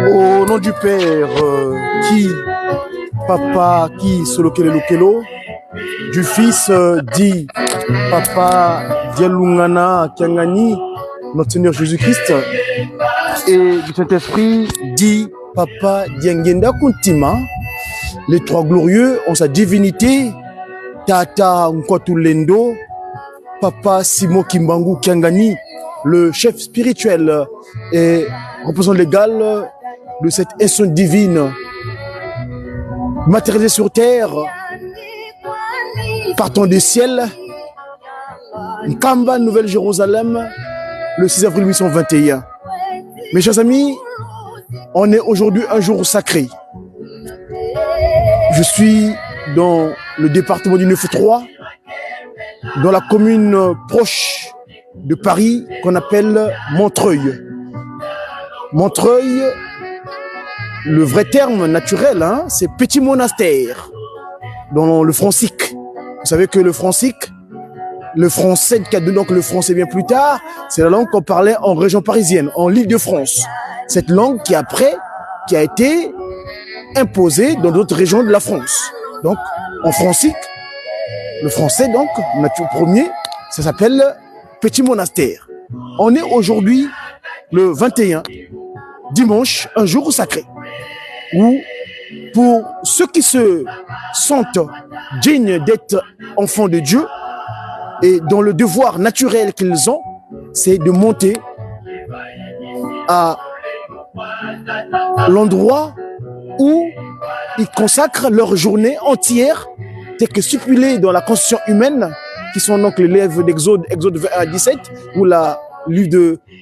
Au nom du Père, qui, Papa, qui, Solokele Lokelo, du Fils, dit, Papa, Dialungana, Kiangani, notre Seigneur Jésus-Christ, et du Saint-Esprit, dit, Papa, Diangenda Kuntima, les trois glorieux en sa divinité, Tata Nkwatulendo, Papa Simo Kimbangu Kiangani, le chef spirituel et représentant légal de cette institution divine matérialisée sur terre, partant des ciels, Nkamba, Nouvelle-Jérusalem, le 6 avril 1821. Mes chers amis, on est aujourd'hui un jour sacré. Je suis dans le département du 9-3, dans la commune proche de Paris qu'on appelle Montreuil. Montreuil, le vrai terme naturel, hein, c'est petit monastère dans le francique. Vous savez que le francique, le français, donc le français bien plus tard, c'est la langue qu'on parlait en région parisienne, en l'Île-de-France. Cette langue qui après, qui a été imposée dans d'autres régions de la France. Donc, en francique, le français, donc, nature premier, ça s'appelle petit monastère. On est aujourd'hui le 21, dimanche, un jour sacré, où pour ceux qui se sentent dignes d'être enfants de Dieu et dont le devoir naturel qu'ils ont, c'est de monter à l'endroit où ils consacrent leur journée entière, tel que stipulé dans la constitution humaine, qui sont donc les livres d'Exode, Exode 21 à 17, ou la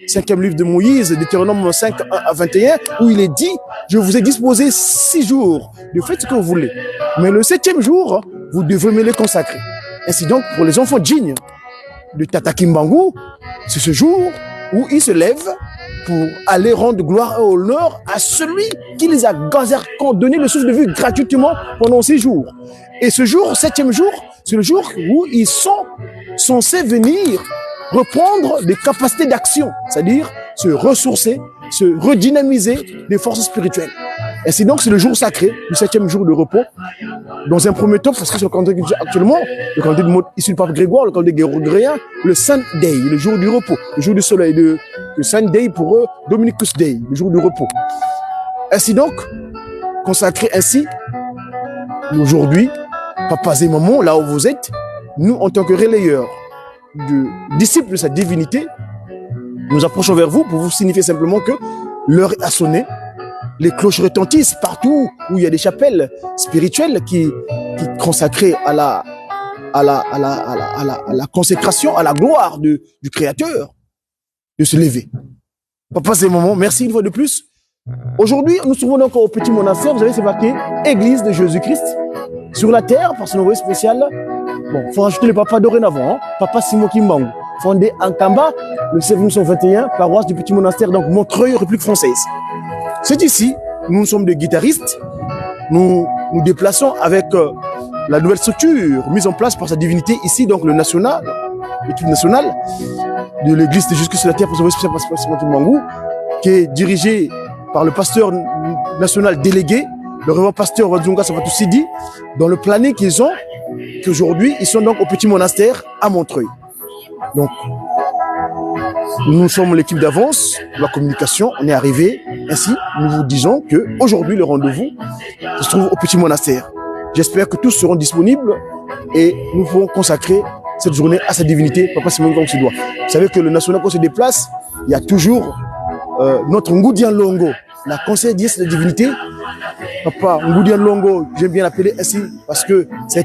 cinquième livre de Moïse, Deutéronome 5 à 21, où il est dit, je vous ai disposé 6 jours, de faites ce que vous voulez. Mais le 7e jour, vous devez me le consacrer. Ainsi donc, pour les enfants dignes de Tata Kimbangu, c'est ce jour où ils se lèvent pour aller rendre gloire et honneur à celui qui les a donné le souffle de vie gratuitement pendant 6 jours. Et ce jour, 7e jour, c'est le jour où ils sont censés venir reprendre des capacités d'action, c'est-à-dire se ressourcer, se redynamiser des forces spirituelles. Ainsi donc, c'est le jour sacré, le 7e jour de repos. Dans un premier temps, parce que c'est le calendrier actuellement, le calendrier issu du pape Grégoire, le calendrier grégorien, le Sunday, le jour du repos, le jour du soleil, le Sunday pour eux, Dominicus Day, le jour du repos. Ainsi donc, consacré ainsi, aujourd'hui, papas et mamans, là où vous êtes, nous, en tant que relayeurs, de disciples de sa divinité, nous approchons vers vous pour vous signifier simplement que l'heure a sonné, les cloches retentissent partout où il y a des chapelles spirituelles qui consacrées à la consécration, à la gloire du Créateur, de se lever. Papa, c'est le moment. Merci une fois de plus. Aujourd'hui, nous nous trouvons donc au petit monastère. Vous avez, c'est marqué Église de Jésus-Christ sur la terre par son envoyé spécial. Bon, il faut rajouter le papa dorénavant, hein? Papa Simon Kimbangu, fondé en Kamba, le 1921, paroisse du petit monastère, donc Montreuil, République française. C'est ici, nous sommes des guitaristes, nous nous déplaçons avec la nouvelle structure mise en place par sa divinité ici, donc le national, l'équipe nationale de l'église de Jésus-Christ sur la terre pour son envoyé spécial Pasteur Simon Kimbangu, qui est dirigé par le pasteur national délégué, le révérend pasteur Wadzunga Safatou Sidi, dans le planning qu'ils ont, qu'aujourd'hui, ils sont donc au petit monastère à Montreuil. Donc, nous sommes l'équipe d'avance, la communication, on est arrivé. Ainsi, nous vous disons qu'aujourd'hui, le rendez-vous se trouve au petit monastère. J'espère que tous seront disponibles et nous pourrons consacrer cette journée à sa divinité, Papa Simon comme se doit. Vous savez que le national, quand se déplace, il y a toujours notre Ngoudian Longo, la conseillère de la divinité. Papa Ngoudian Longo, j'aime bien l'appeler ainsi parce que c'est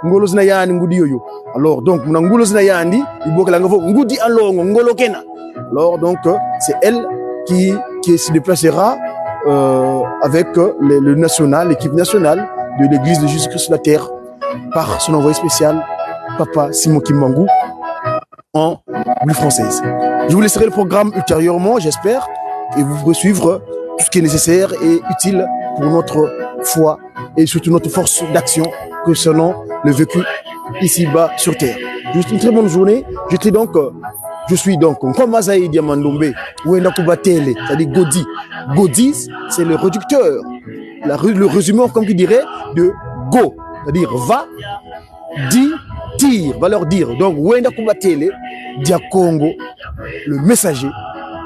Ngolo Znayani Ngoudi Yoyo. Alors donc, Ngolo Znayani, il faut que la Ngoudi Longo, Ngolo Kena. Alors donc, c'est elle qui se déplacera avec le national, l'équipe nationale de l'église de Jésus-Christ sur la terre par son envoyé spécial, Papa Simon Kimbangu, en République française. Je vous laisserai le programme ultérieurement, j'espère, et vous pourrez suivre tout ce qui est nécessaire et utile pour notre foi et surtout notre force d'action concernant le vécu ici-bas sur terre. Je vous souhaite une très bonne journée. Je suis donc comme Azaï Diamandombe, Wendakubatele, c'est-à-dire Godi. Godi, c'est le réducteur, le résumé, comme qui dirait, de go, c'est-à-dire va, dit, tire, va leur dire. Donc, Wendakubatele, Diakongo, le messager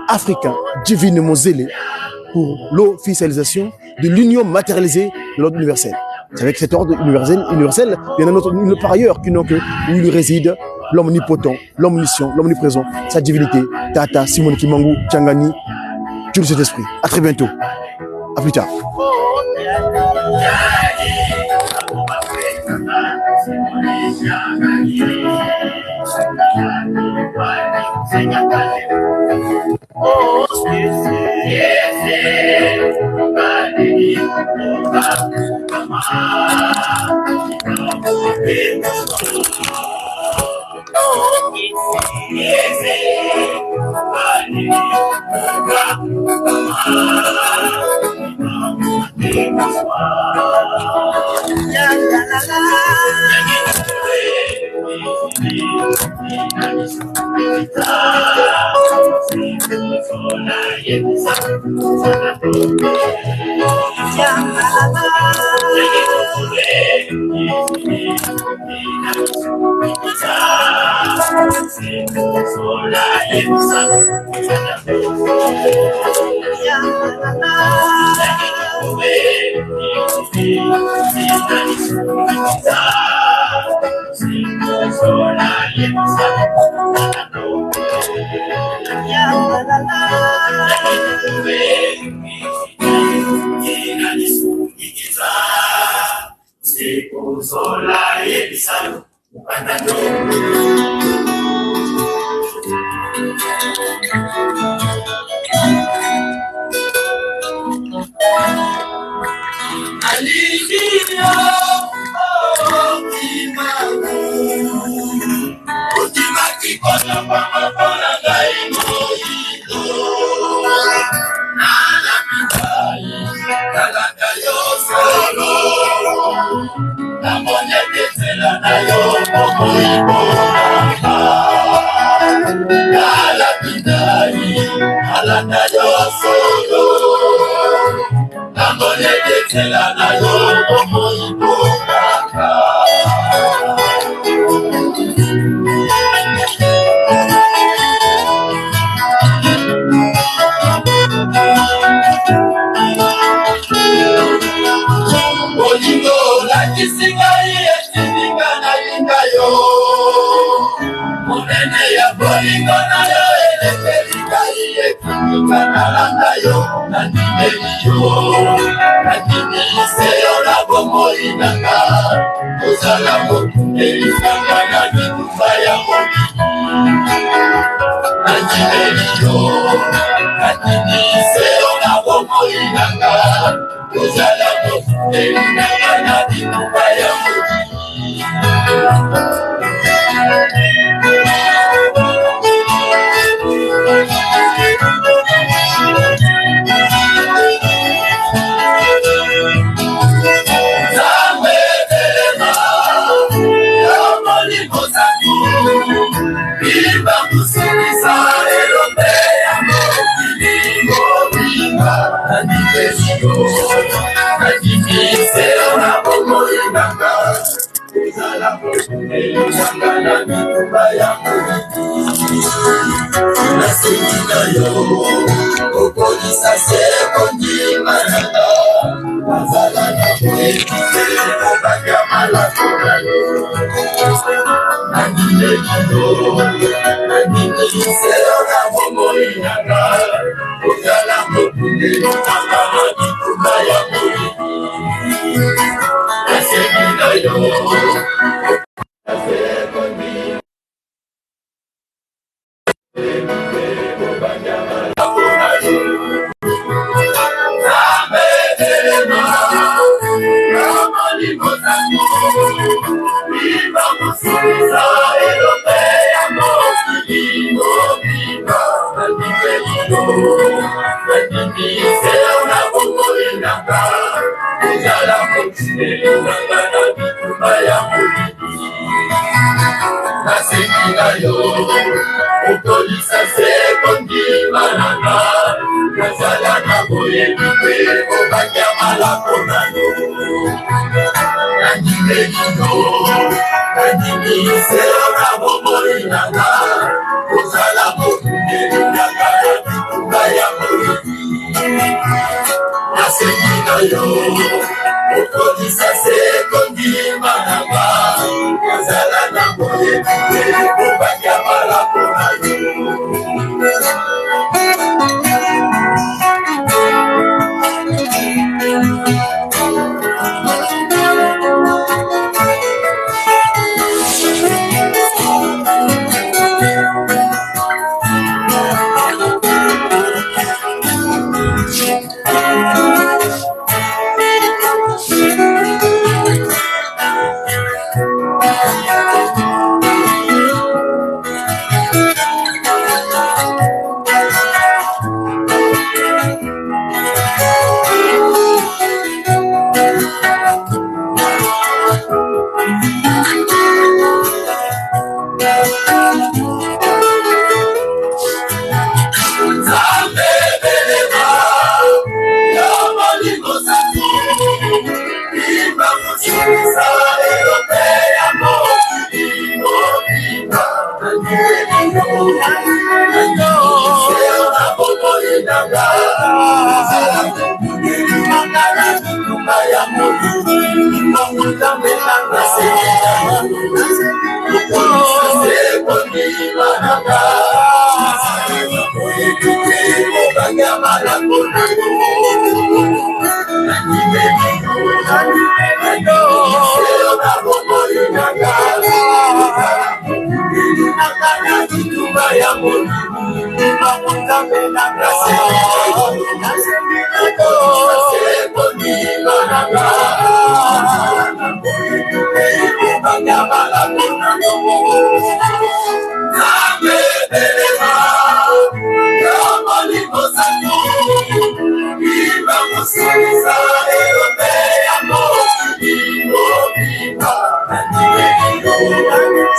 africain, divinement zélé, pour l'officialisation de l'union matérialisée de l'ordre universel. C'est avec cet ordre universel, il y en a une par ailleurs où il réside l'omnipotent, l'omniscient, l'omniprésent, sa divinité, Tata Simon Kimbangu, Tchangani, Dieu de cet esprit. À très bientôt. À plus tard.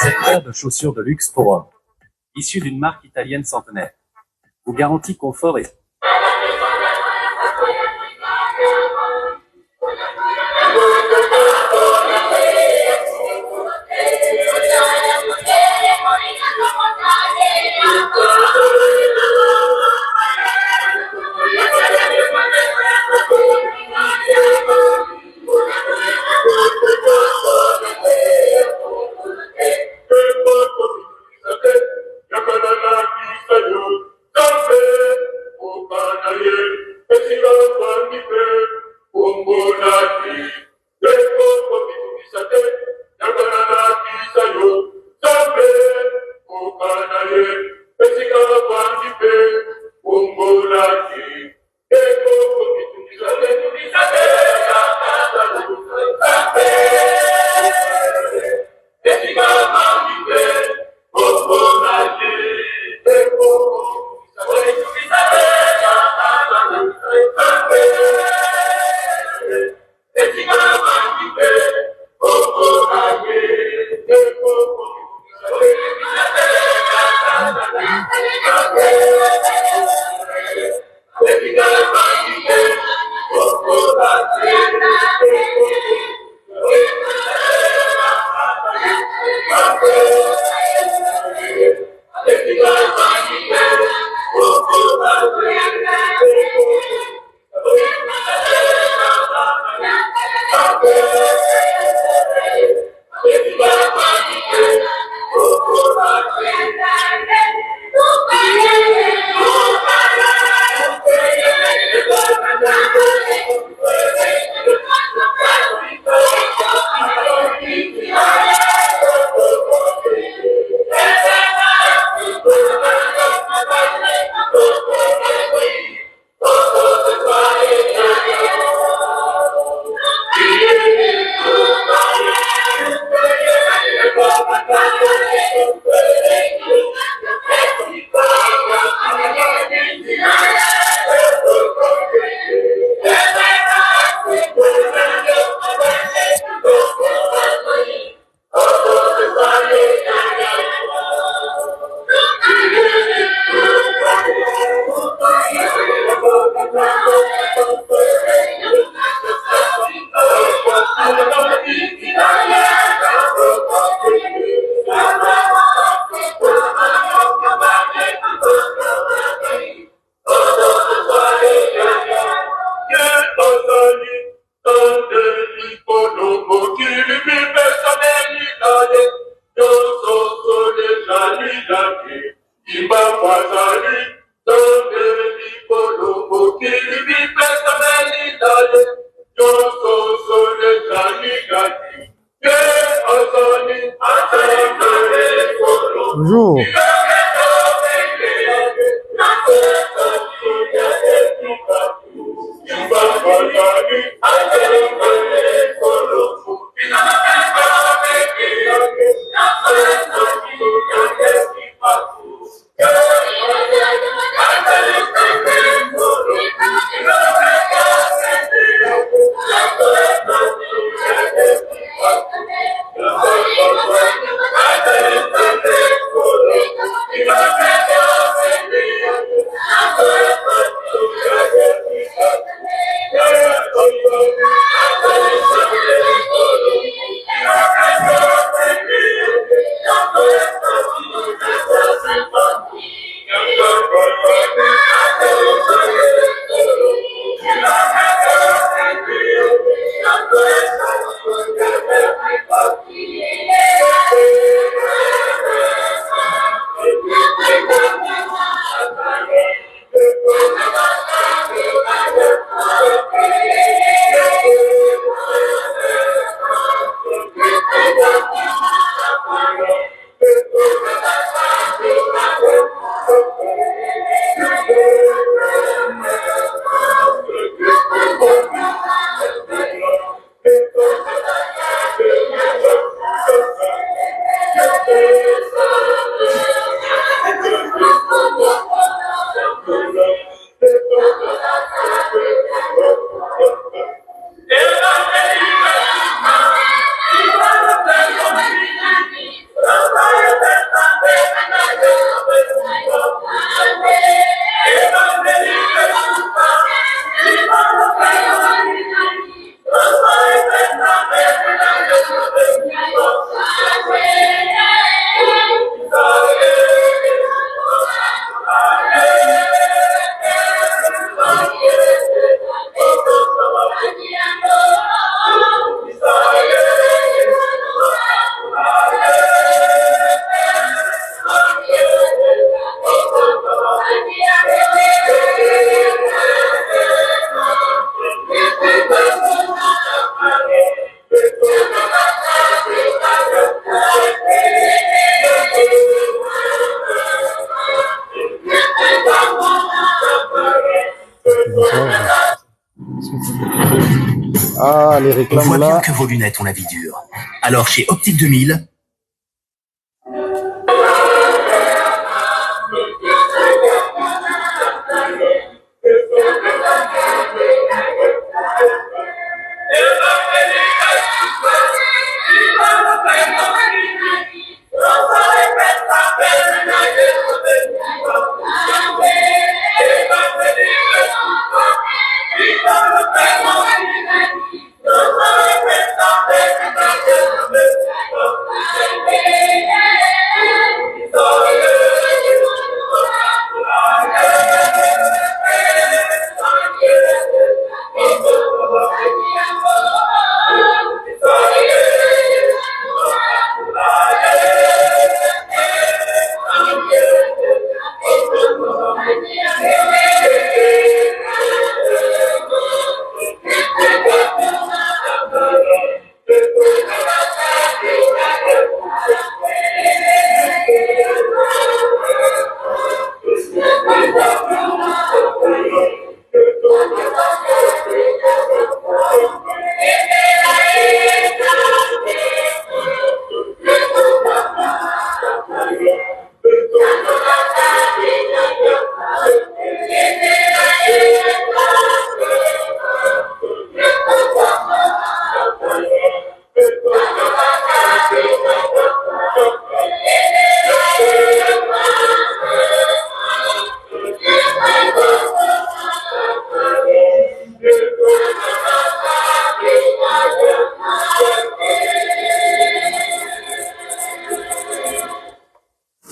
Cette paire de chaussures de luxe pour hommes, issue d'une marque italienne centenaire, vous garantit confort et... Bonjour. Ah, les On réclames voit bien là. que vos lunettes ont la vie dure. Alors chez Optique 2000,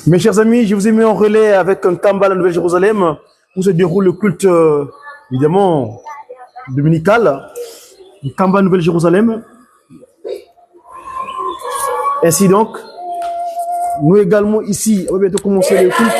Mes chers amis, je vous ai mis en relais avec un Kamba à la Nouvelle-Jérusalem où se déroule le culte, évidemment, dominical. Le Kamba à la Nouvelle-Jérusalem. Ainsi donc, nous également ici, on va bientôt commencer le culte.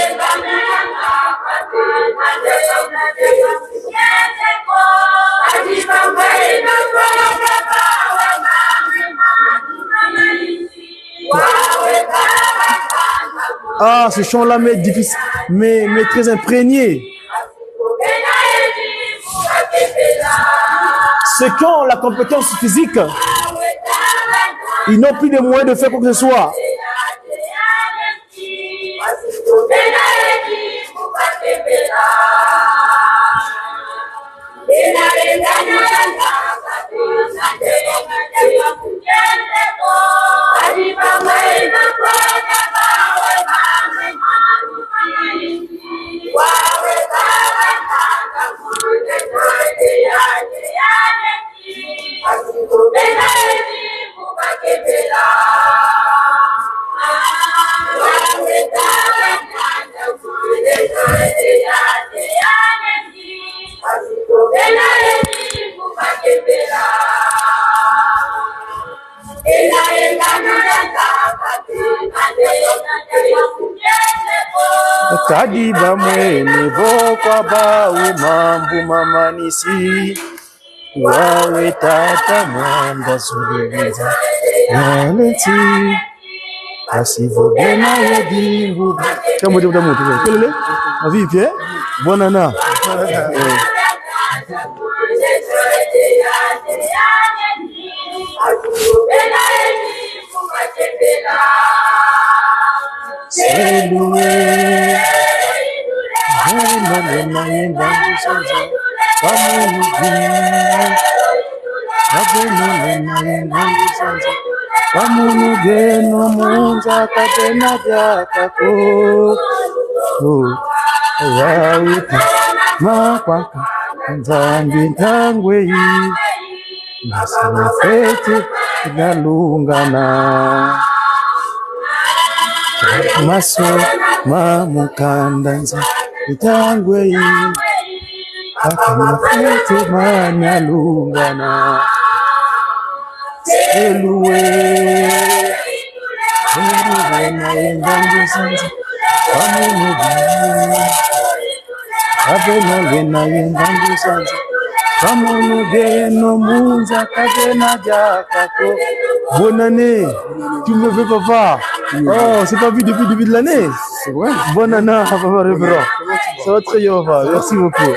Ah, ce chant-là m'est difficile, mais très imprégné. Ceux qui ont la compétence physique, ils n'ont plus de moyens de faire quoi que ce soit. Kadiba mwene vokwa ba umambu mamanisi wawe tata mwanda zuriza yaleti asivogena yedingu kama ndio mtu kelele na vipi bwana na Pamunugeno munza katena jakako wawita makwaka nzambi ntangwe nasina fete nalungana maso mamukandanza ntangwe akana fete manalungana eluwe na yendangu sanza pamunugena yendangu sanza pamunugeno munza katena jakako. Bonne année, tu me fais papa. Oh, c'est pas vu depuis de l'année. C'est vrai. Bonne année, papa révérend. Ça va très bien, papa. Merci beaucoup.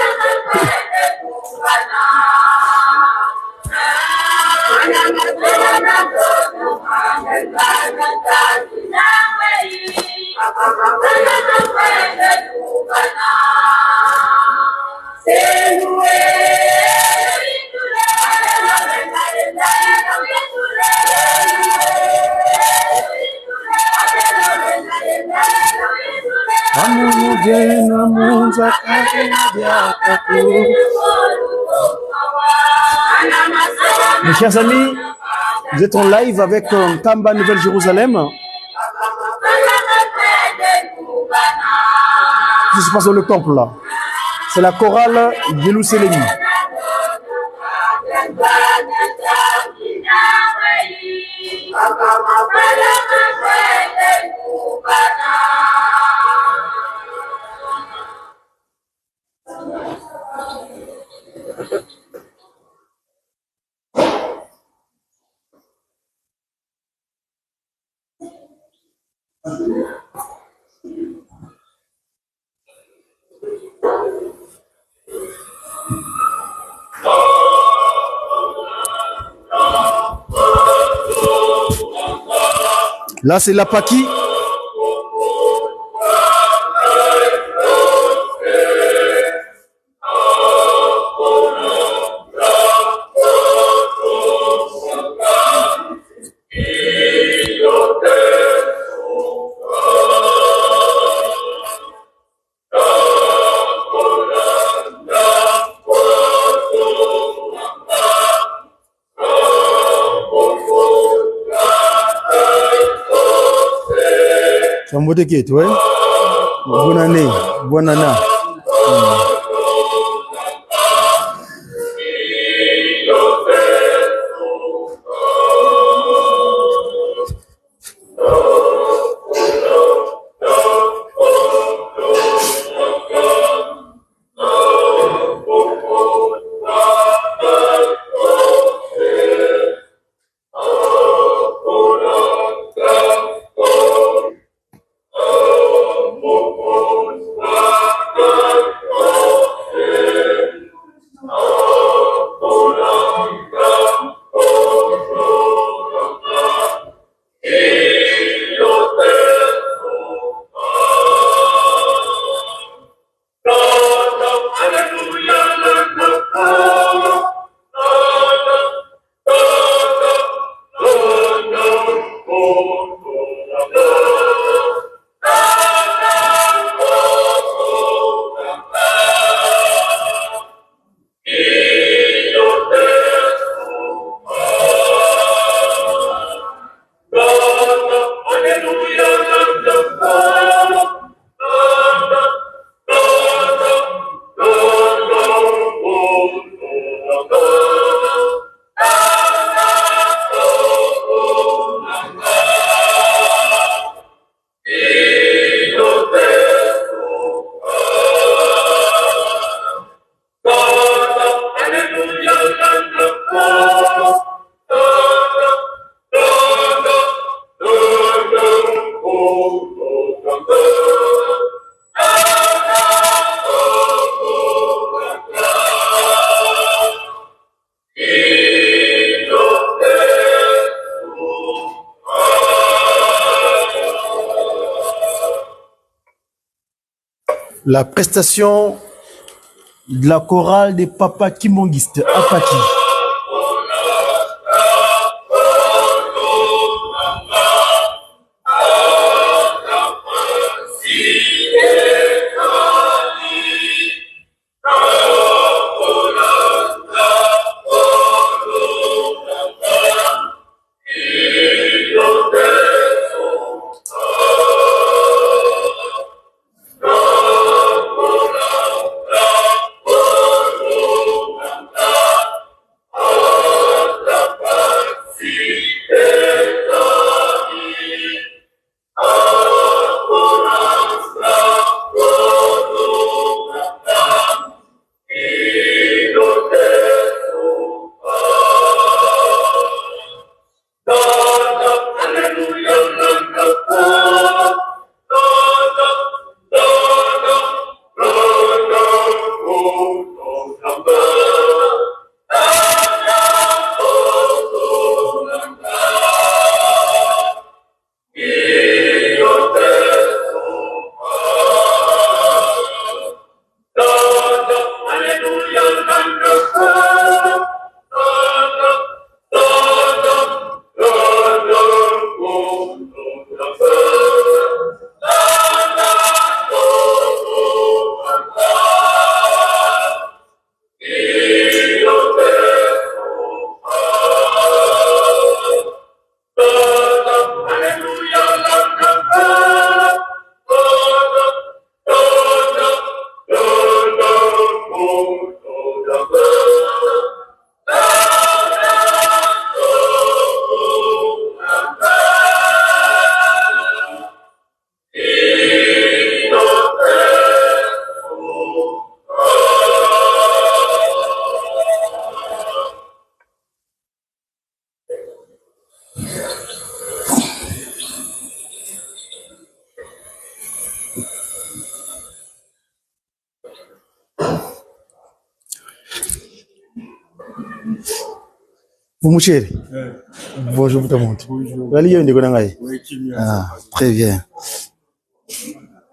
Mes chers amis, vous êtes en live avec Kamba Nouvelle-Jérusalem. Qu'est-ce qui se passe dans le temple là? C'est la chorale Yerusalem. Là, c'est la Paki. Ouais. Bonne année, bonne année. La prestation de la chorale des papas kimongistes à Paki. Vous mouchez? Bonjour tout le monde. Ah, très bien.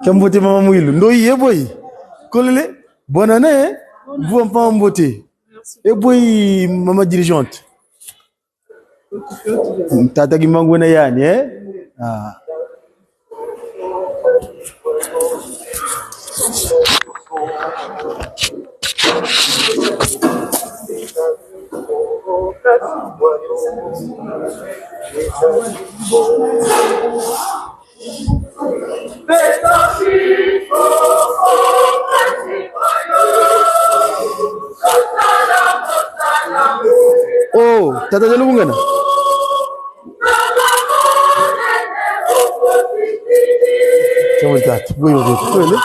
Kambote Maman Mouilou. Ndoye boy. Kolele. Bonne année. Vous en pas en beauté. Et boy, maman dirigeante. Tata Gimangwena yani, Ah. Oh, Tata Jalou Bungana. Comment ça? Oui, oui.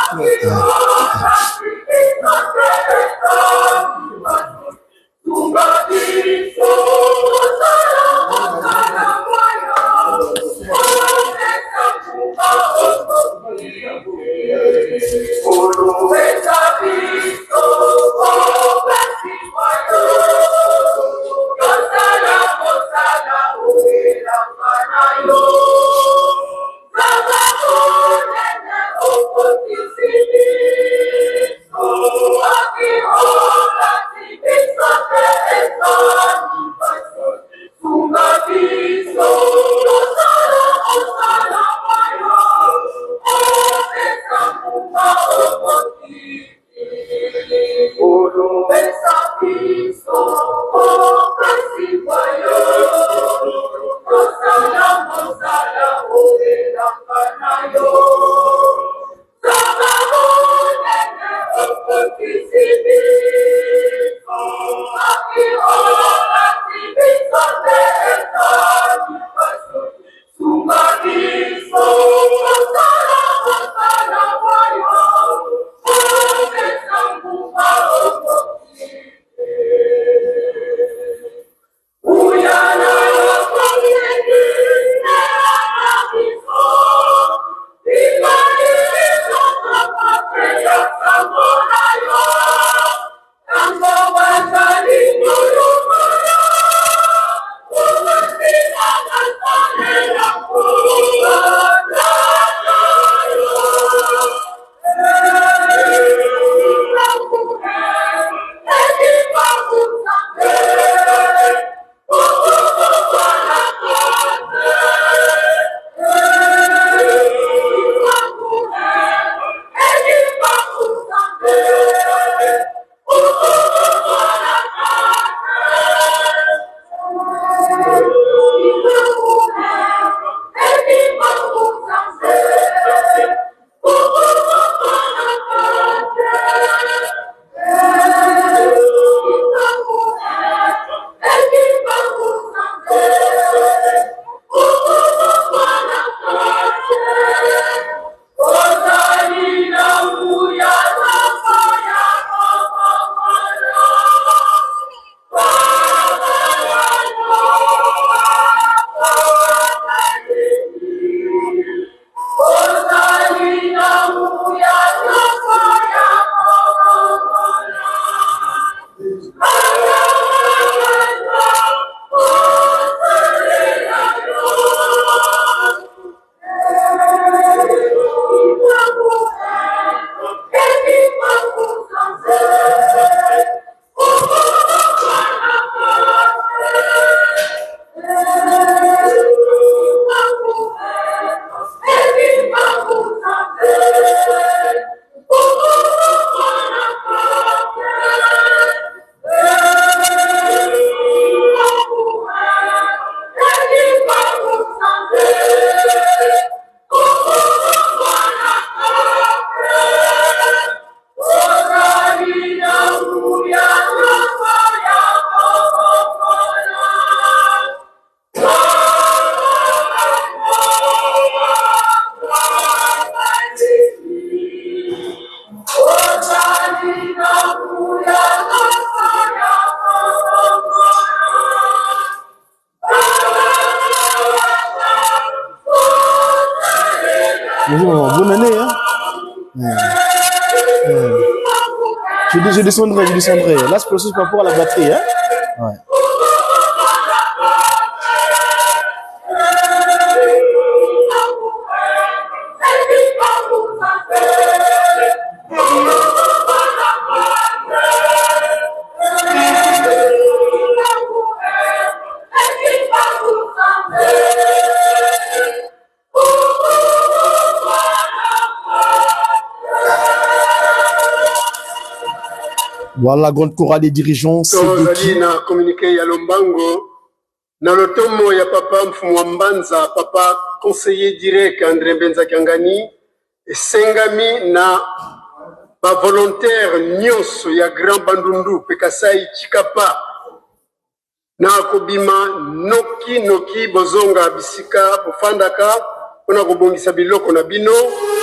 Bonne année, hein. Je descendrai. Là, ce processus par rapport à la batterie, hein. Ouais. Voilà, la grande chorale des dirigeants. tozali na communiqué ya lombango na lotomo ya papa mfumu wa mbanza papa conseiller direct André Mbenza Kiangani esengami na bavolontaire nyonso ya Grand Bandundu Pekasai Chikapa na kobima noki bozonga bisika bofandaka mpona kobongisa biloko na bino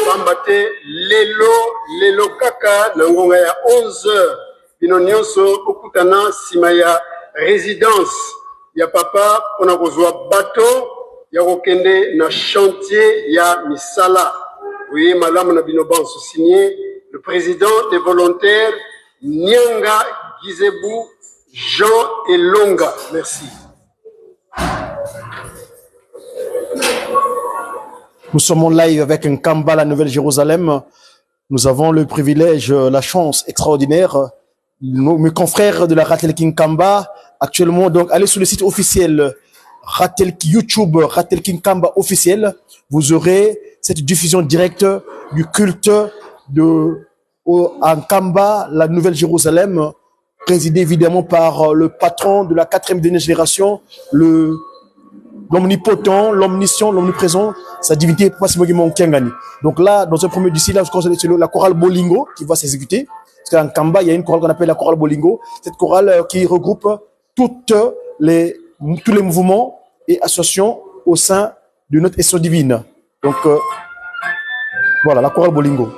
pamba te lelo kaka na ngonga ya 11h bino nyonso okutana nsima ya résidence ya papa mpona kozwa bato ya kokende na chantier ya misala. Oui, malamu na bino banso signé le président des volontaires Nyanga Gizebou Jean Elonga. Merci. Nous sommes en live avec un Kamba, la Nouvelle-Jérusalem. Nous avons le privilège, la chance extraordinaire. Mes confrères de la Ratel King Kamba, actuellement, donc, allez sur le site officiel YouTube Ratel King Kamba officiel. Vous aurez cette diffusion directe du culte en Kamba, la Nouvelle-Jérusalem, présidé évidemment par le patron de la 4e dernière génération, l'omnipotent, l'omniscient, l'omniprésent, sa divinité Passimogimon Kiangani. Donc là, dans un premier d'ici, là, c'est la chorale Bolingo qui va s'exécuter. Parce qu'en Kamba, il y a une chorale qu'on appelle la chorale Bolingo. Cette chorale qui regroupe tous les mouvements et associations au sein de notre essence divine. Donc, voilà, la chorale Bolingo.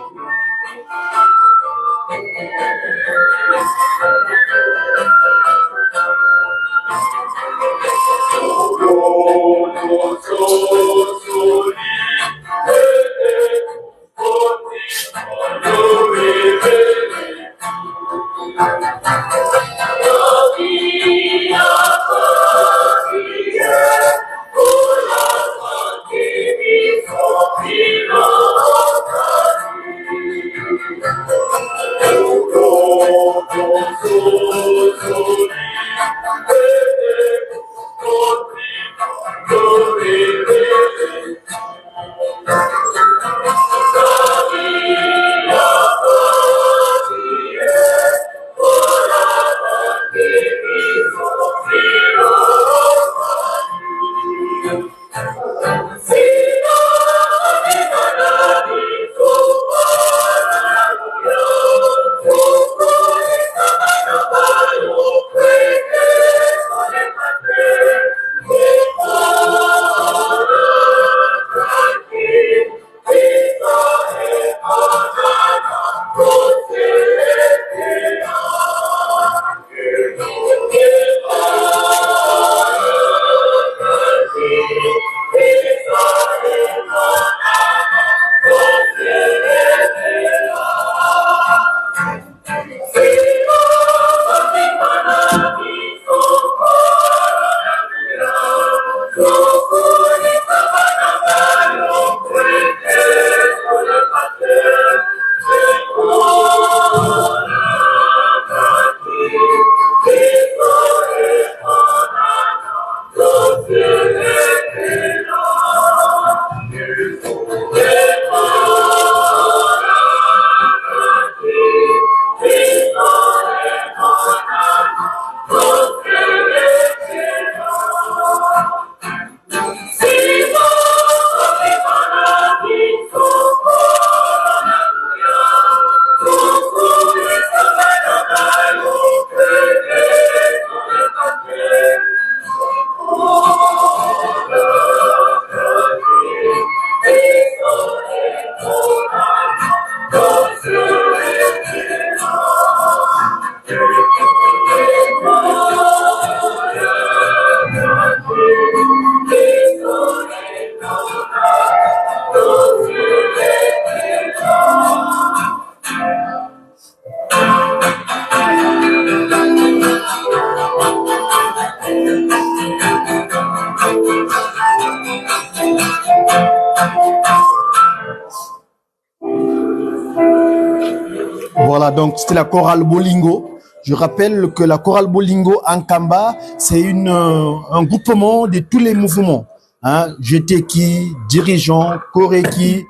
Voilà, donc c'était la chorale Bolingo. Je rappelle que la chorale Bolingo en Kamba, c'est un groupement de tous les mouvements. Hein, GTki, dirigeants, Koreki,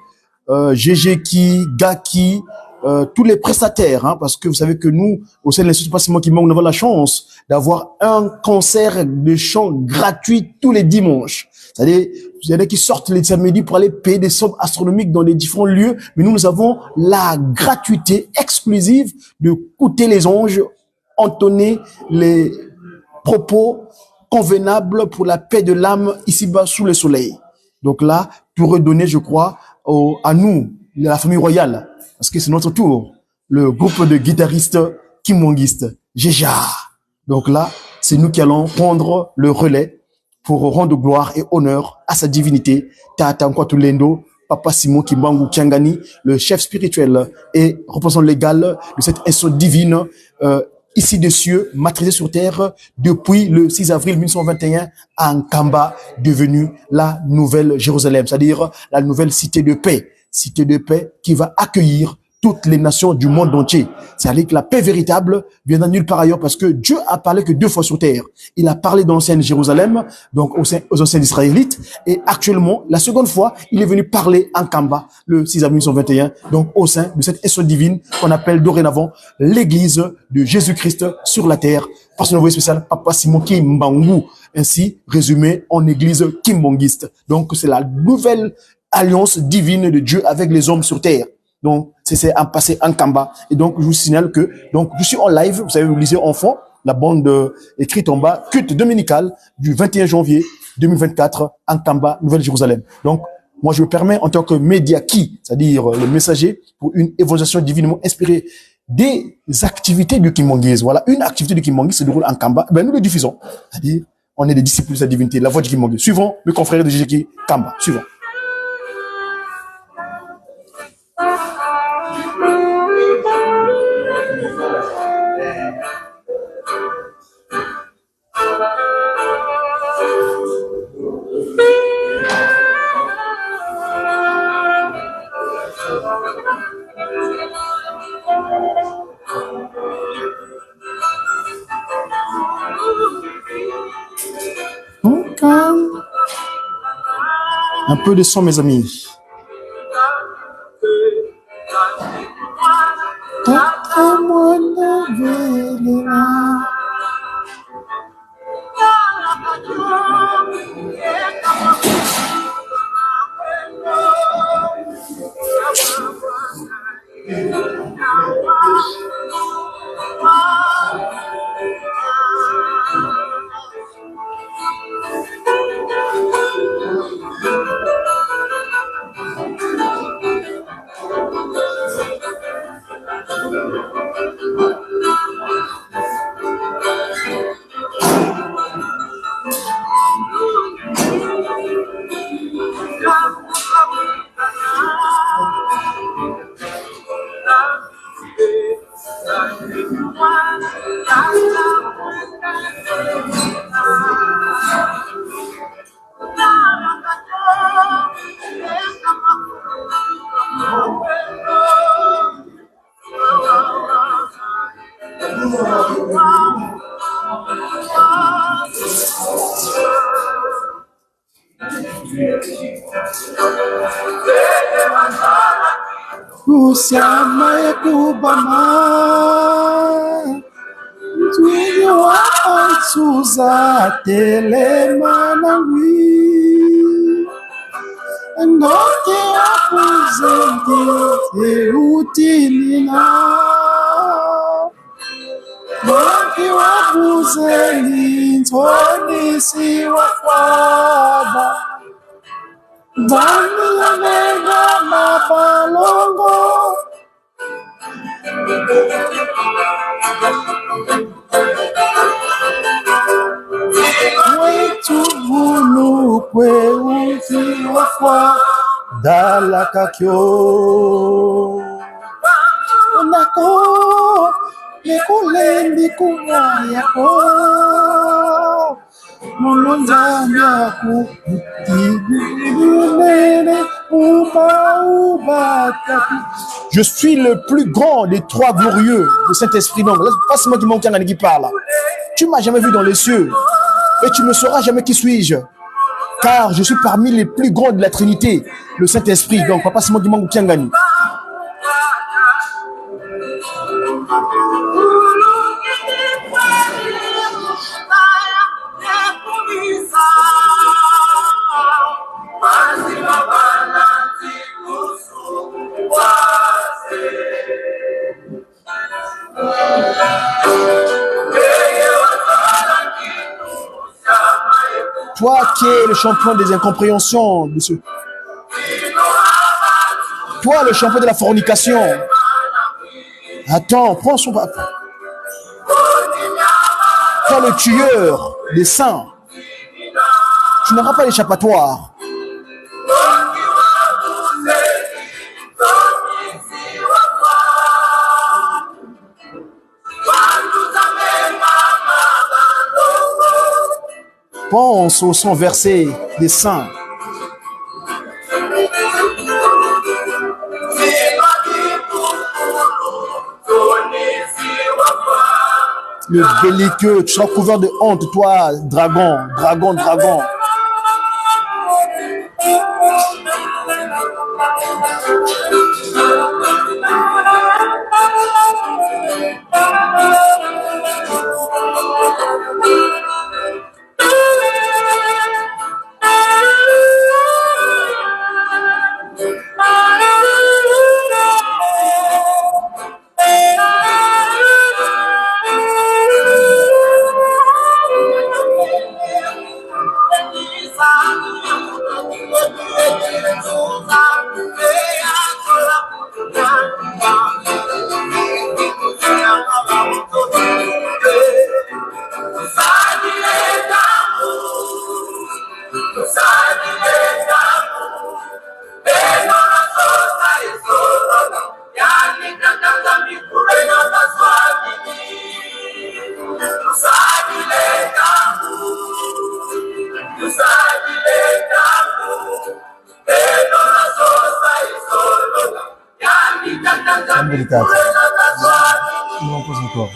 GGki, Gaki, tous les prestataires, hein, parce que vous savez que nous, au sein de l'Institut Papa Simon Kimbangu, nous avons la chance d'avoir un concert de chant gratuit tous les dimanches. C'est-à-dire, il y en a qui sortent les samedis pour aller payer des sommes astronomiques dans les différents lieux, mais nous avons la gratuité exclusive de écouter les anges entonner les propos convenables pour la paix de l'âme ici-bas sous le soleil. Donc là, pour redonner, je crois, à nous, la famille royale, parce que c'est notre tour, le groupe de guitaristes kimbanguistes, Jéja. Donc là, c'est nous qui allons prendre le relais pour rendre gloire et honneur à sa divinité, Tata Nkwatulendo, Papa Simon Kimbangu Kiangani, le chef spirituel et représentant légal de cette institution divine, ici des cieux, matricisé sur terre, depuis le 6 avril 1921 à Nkamba, devenue la nouvelle Jérusalem, c'est-à-dire la nouvelle cité de paix qui va accueillir toutes les nations du monde entier. C'est-à-dire que la paix véritable viendra nulle part ailleurs parce que Dieu a parlé que 2 fois sur terre. Il a parlé dans l'ancienne Jérusalem, donc aux anciens Israélites, et actuellement, la seconde fois, il est venu parler en Kamba, le 6 avril 1921, donc au sein de cette institution divine qu'on appelle dorénavant l'Église de Jésus-Christ sur la terre, par son envoyé spécial, Papa Simon Kimbangu, ainsi résumé en Église kimbanguiste. Donc, c'est la nouvelle alliance divine de Dieu avec les hommes sur terre. Donc, c'est un passé en Kamba. Et donc, je vous signale que, donc, je suis en live, vous savez, vous lisez en fond, la bande écrite en bas, culte dominical du 21 janvier 2024 en Kamba, Nouvelle-Jérusalem. Donc, moi, je me permets, en tant que médiaki, c'est-à-dire le messager, pour une évangélisation divinement inspirée des activités du Kimbanguisme. Voilà, une activité du Kimbanguisme se déroule en Kamba. Ben, nous le diffusons. C'est-à-dire, on est des disciples de sa divinité, la voix du Kimbanguisme. Suivons le confrère de Jéjeki Kamba. Suivons. Un peu de son, mes amis. Usiama ya kubama Tuye wa ansuza telema nangwi Ndoke wa kuzenge utilina Ndoke wa kuzenge ntoni wa kwaba Bani ya nega mapalongo Wetu bulu kwe uti wafwa Dalakakyo Nako Nekulendi kuwa yako Je suis le plus grand des 3 glorieux de Saint-Esprit. Non, pas c'est moi qui parle. Tu m'as jamais vu dans les cieux et tu ne sauras jamais qui suis-je. Car je suis parmi les plus grands de la Trinité, le Saint-Esprit. Donc, papa c'est moi qui manque Kiangani. qui est le champion des incompréhensions de ce... Toi, le champion de la fornication. Attends, prends son... Toi, le tueur des saints. Tu n'auras pas d'échappatoire. Pense au sang versé des saints. Le belliqueux, tu seras couvert de honte, toi, dragon, dragon, dragon.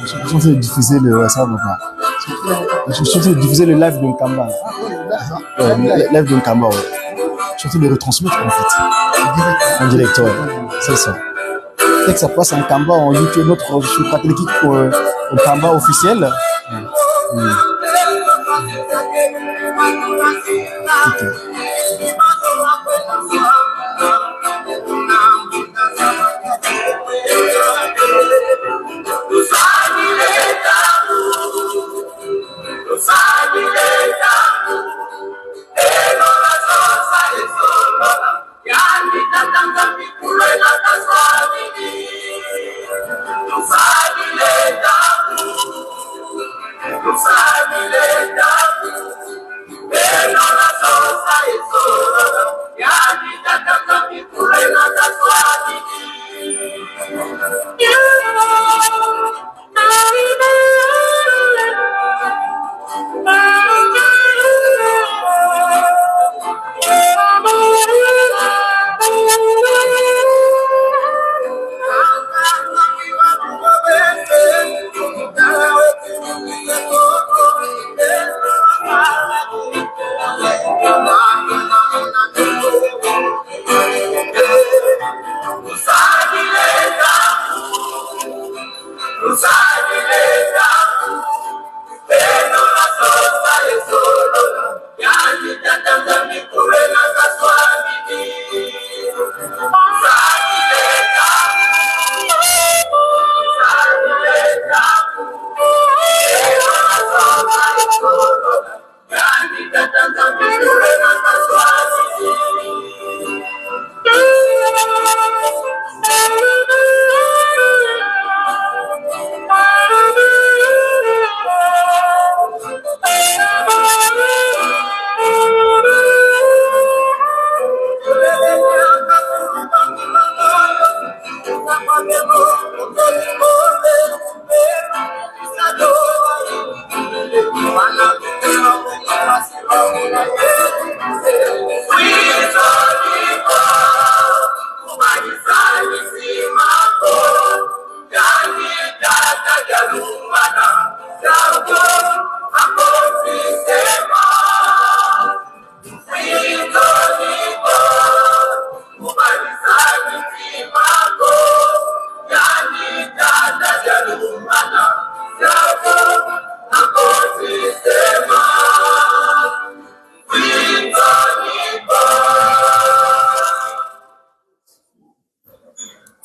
Je suis censé diffuser le WhatsApp ou pas? Je suis censé diffuser le live de Nkamba. Ouais, le live de Nkamba, ouais. Je suis censé le retransmettre en fait. En direct, ouais. C'est ça. Dès que ça passe en Nkamba, en YouTube, notre je suis catholique au Nkamba officiel. Okay.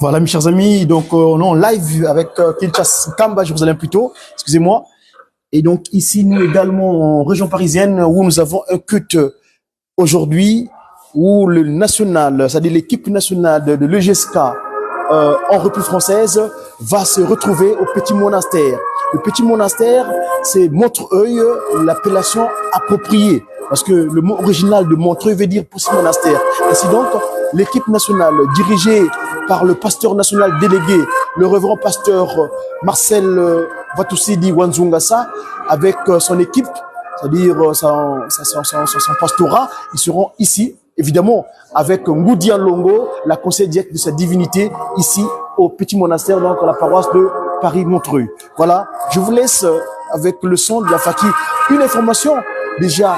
Voilà, mes chers amis, donc on est en live avec Kinshasa Kamba, Jérusalem plutôt, excusez-moi. Et donc ici, nous également en région parisienne, où nous avons un culte aujourd'hui, où le national, c'est-à-dire l'équipe nationale de l'EGSK en République française, va se retrouver au Petit Monastère. Le Petit Monastère, c'est Montreuil, l'appellation appropriée, parce que le mot original de Montreuil veut dire Petit Monastère. Ainsi donc, l'équipe nationale dirigée par le pasteur national délégué, le révérend pasteur Marcel Watoussidi Wanzungasa, avec son équipe, c'est-à-dire son pastorat, ils seront ici, évidemment, avec Ngoudia Longo, la conseillère directe de sa divinité, ici au Petit Monastère, donc à la paroisse de Paris-Montreuil. Voilà, je vous laisse avec le son de la Faki. Une information, déjà,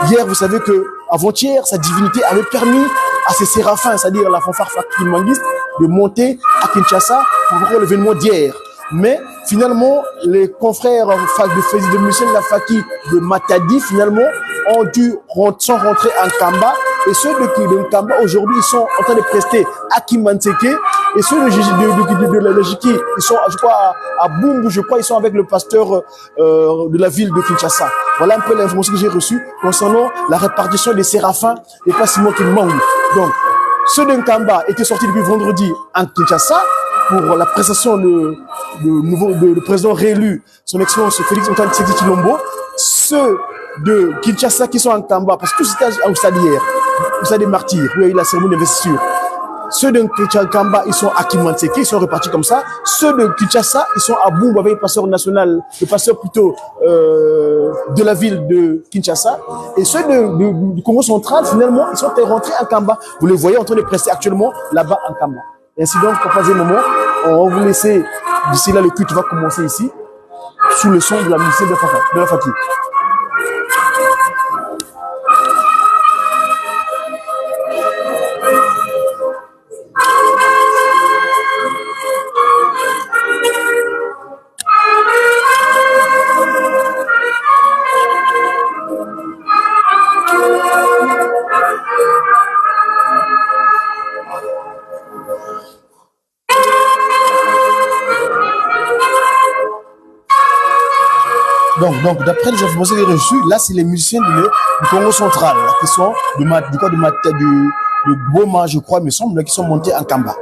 hier, vous savez que avant-hier, sa divinité avait permis à ses séraphins, c'est-à-dire la fanfare Faki Manguiste, de monter à Kinshasa pour voir l'événement d'hier. Mais finalement, les confrères de Michel Lafaki de Matadi, finalement, sont rentrés en Kamba. Et ceux de Kamba, aujourd'hui, ils sont en train de prester à Kimanseke. Et ceux de la Logiki, ils sont, je crois, à Bumbu, je crois, ils sont avec le pasteur de la ville de Kinshasa. Voilà un peu l'information que j'ai reçue concernant la répartition des séraphins et pas Simon Kimbangu. Donc, ceux de Nkamba étaient sortis depuis vendredi en Kinshasa pour la prestation de président réélu, son excellence Félix Antoine Tshisekedi Tshilombo. Ceux de Kinshasa qui sont en Kamba, parce que tout c'était au stade hier, au stade des martyrs, où il y a eu la cérémonie d'investiture. Ceux de Kamba, ils sont à Kimanseke, ils sont répartis comme ça. Ceux de Kinshasa, ils sont à Bumbu avec le pasteur national, le pasteur plutôt de la ville de Kinshasa. Et ceux du Congo central, finalement, ils sont rentrés à Kamba. Vous les voyez en train de prester actuellement là-bas en Kamba. Et ainsi donc, pour passer le moment, on va vous laisser, d'ici là, le culte va commencer ici, sous le son de la musique de la Faki. Donc, d'après les informations que j'ai reçues, là, c'est les musiciens du Congo central, là, qui sont de Goma, je crois, il me semble, là, qui sont montés en Kamba.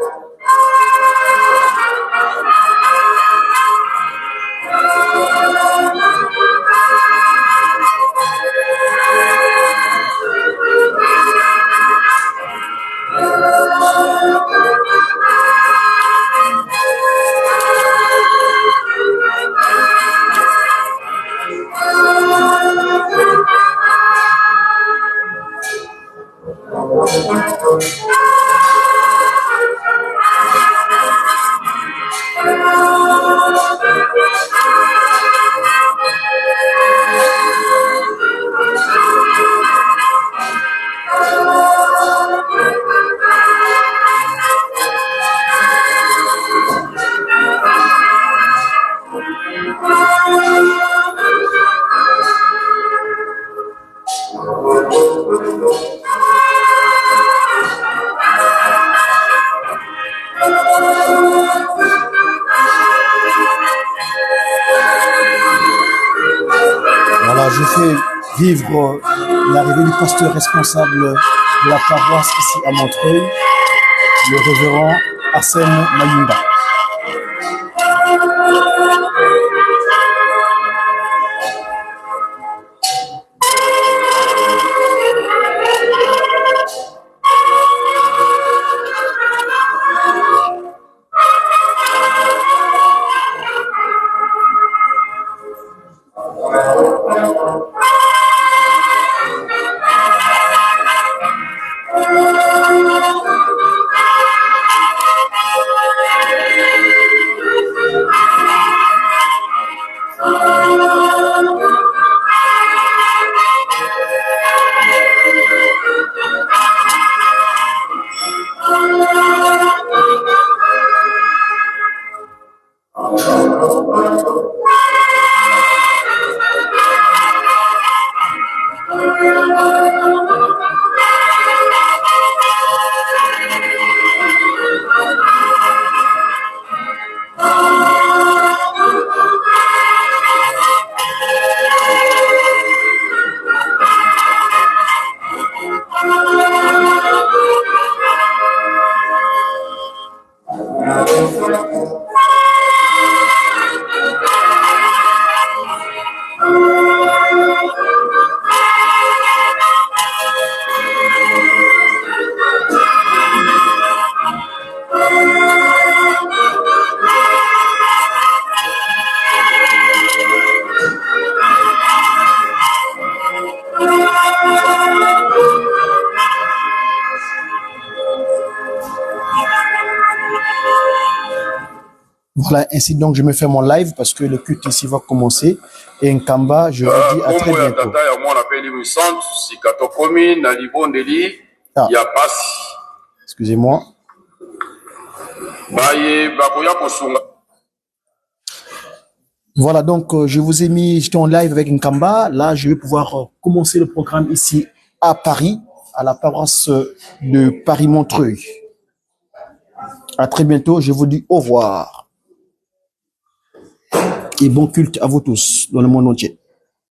Voilà, je fais vivre l'arrivée du pasteur responsable de la paroisse ici à Montreuil, le révérend Arsène Mayumba. Voilà, ainsi donc je me fais mon live parce que le culte ici va commencer. Et Nkamba, je vous dis à très bientôt. Ah, excusez-moi. Voilà, donc je vous ai mis, j'étais en live avec Nkamba. Là, je vais pouvoir commencer le programme ici à Paris, à la paroisse de Paris-Montreuil. À très bientôt, je vous dis au revoir. Et bon culte à vous tous dans le monde entier.